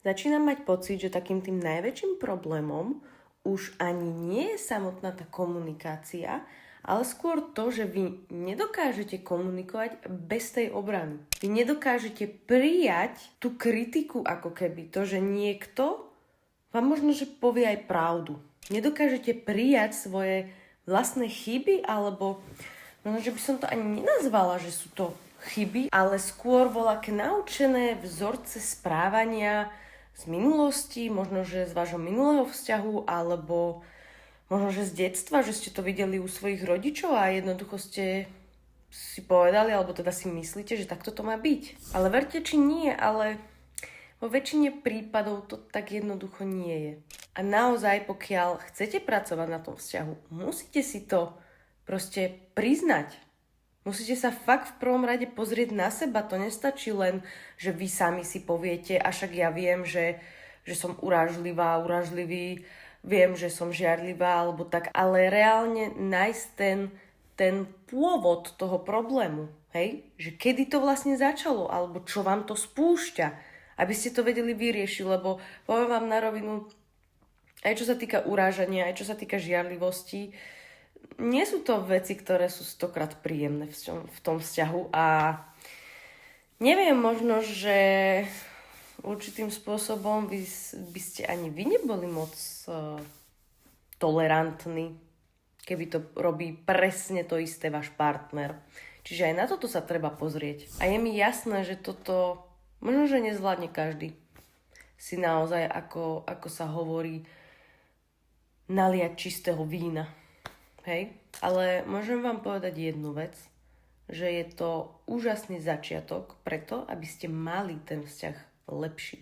Začínam mať pocit, že takým tým najväčším problémom už ani nie je samotná tá komunikácia, ale skôr to, že vy nedokážete komunikovať bez tej obrany. Vy nedokážete prijať tú kritiku ako keby. To, že niekto vám možno, že povie aj pravdu. Nedokážete prijať svoje vlastné chyby, alebo možno, že by som to ani nenazvala, že sú to chyby, ale skôr voľaké naučené vzorce správania z minulosti, možno, že z vášho minulého vzťahu, alebo možno, že z detstva, že ste to videli u svojich rodičov a jednoducho ste si povedali, alebo teda si myslíte, že takto to má byť. Ale verte, či nie, ale vo väčšine prípadov to tak jednoducho nie je. A naozaj, pokiaľ chcete pracovať na tom vzťahu, musíte si to proste priznať. Musíte sa fakt v prvom rade pozrieť na seba. To nestačí len, že vy sami si poviete, a však ja viem, že som urážlivý, viem, že som žiarlivá, alebo tak. Ale reálne nájsť ten pôvod toho problému. Hej? Že kedy to vlastne začalo, alebo čo vám to spúšťa, aby ste to vedeli vyriešiť. Lebo poviem vám na rovinu, aj čo sa týka urážania, aj čo sa týka žiarlivosti, nie sú to veci, ktoré sú 100-krát príjemné v tom vzťahu a neviem, možno, že určitým spôsobom by ste ani vy neboli moc tolerantní, keby to robí presne to isté váš partner. Čiže aj na toto sa treba pozrieť. A je mi jasné, že toto možno, že nezvládne každý. Si naozaj, ako sa hovorí, naliať čistého vína. Hej? Ale môžem vám povedať jednu vec, že je to úžasný začiatok preto, aby ste mali ten vzťah lepší.